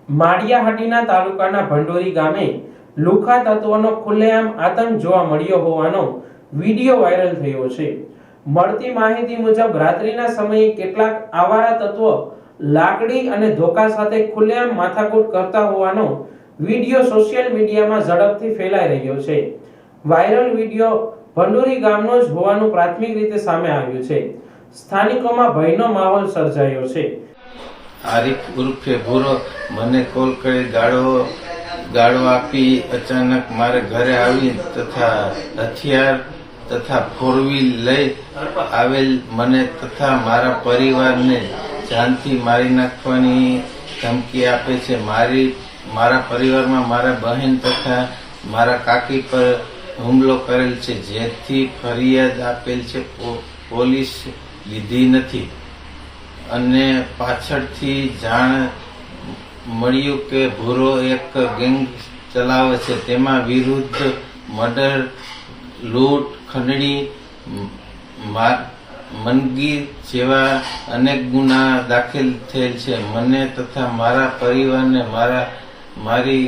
માળિયાહાટીના તાલુકાના ભંડોરી ગામે લુખ્ખા તત્વોનો ખુલ્લેઆમ આતંક જોવા મળ્યો હોવાનો વિડીયો વાયરલ થયો છે। મળતી માહિતી મુજબ રાત્રિના સમયે કેટલાક આવારા તત્વો લાકડી અને ધોકા સાથે ખુલ્લેઆમ માથાકૂટ કરતા હોવાનો વિડીયો સોશિયલ મીડિયામાં ઝડપથી ફેલાઈ રહ્યો છે। વાયરલ વિડીયો ભંડોરી ગામનો જ હોવાનું પ્રાથમિક રીતે સામે આવ્યું છે। સ્થાનિકોમાં ભયનો માહોલ સર્જાયો છે। આરિફ ઉર્ફે ભૂરો મને કોલ કરી ગાળો આપી અચાનક મારે ઘરે આવી તથા હથિયાર તથા ફોર વ્હીલ લઈ આવેલ મને તથા મારા પરિવારને જાનથી મારી નાખવાની ધમકી આપે છે। મારા પરિવારમાં મારા બહેન તથા મારા કાકી પર હુમલો કરેલ છે, જેથી ફરિયાદ આપેલ છે, પોલીસ લીધી નથી અને પાછળથી જાણ મળ્યું કે ભૂરો એક ગેંગ ચલાવે છે, તેમાં વિરુદ્ધ મર્ડર, લૂંટ, ખંડણી, મનગી જેવા અનેક ગુના દાખલ થયેલ છે। મને તથા મારા પરિવારને મારી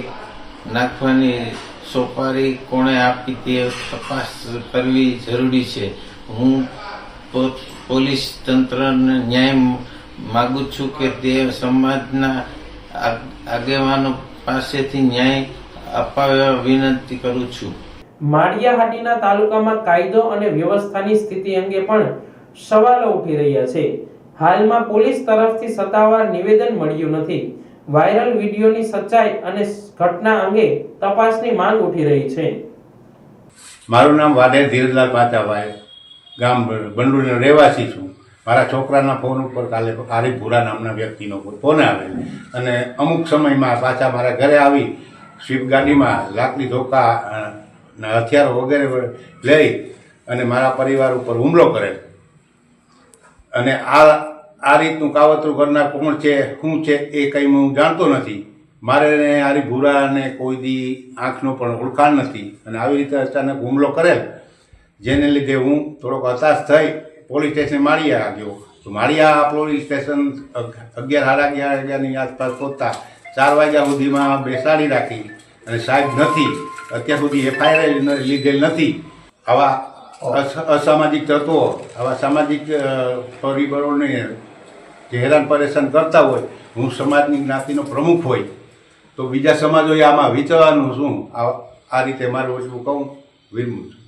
નાખવાની સોપારી કોણે આપી તે તપાસ કરવી જરૂરી છે। હું પોલીસ તંત્રને ન્યાય માગુ છું કે તે સમાજના આગેવાનો પાસેથી ન્યાય અપાવવા વિનંતી કરું છું। માળિયાહાટીના તાલુકામાં કાયદો અને વ્યવસ્થાની સ્થિતિ અંગે પણ સવાલો ઉઠી રહ્યા છે। હાલમાં પોલીસ તરફથી સત્તાવાર નિવેદન મળ્યું નથી। વાયરલ વિડીયોની સચ્ચાઈ અને ઘટના અંગે તપાસની માંગ ઉઠી રહી છે। મારું નામ વાઢેર ધીરજલાલ પાચાભાઈ, ગામ બંડુરીનો રહેવાસી છું। મારા છોકરાના ફોન ઉપર કાલે આરિફ ભૂરા નામના વ્યક્તિનો ફોન આવેલ અને અમુક સમયમાં પાછા મારા ઘરે આવી સ્વીપ ગાડીમાં લાકડી ધોકા અને હથિયારો વગેરે લઈ અને મારા પરિવાર ઉપર હુમલો કરેલ અને આ રીતનું કાવતરું કરનાર કોણ છે, શું છે એ કંઈ હું જાણતો નથી। મારે આરિફ ભૂરાને કોઈ દી આંખનો પણ ઓળખાણ નથી અને આવી રીતે અચાનક હુમલો કરેલ, જેને લીધે હું થોડોક હતાશ થઈ પોલીસ સ્ટેશન માળિયા ગયો। તો માળિયા પોલીસ સ્ટેશન 11:30 આસપાસ પહોંચતા 4 વાગ્યા સુધીમાં બેસાડી રાખી અને સાહેબ નથી, અત્યાર સુધી FIR લીધેલ નથી। આવા અસામાજિક તત્વો, આવા સામાજિક પરિબળોને જે હેરાન પરેશાન કરતા હોય, હું સમાજની જ્ઞાતિનો પ્રમુખ હોય તો બીજા સમાજોએ આમાં વિચારવાનું શું? આ રીતે મારું એટલું કહું વિરમું છું।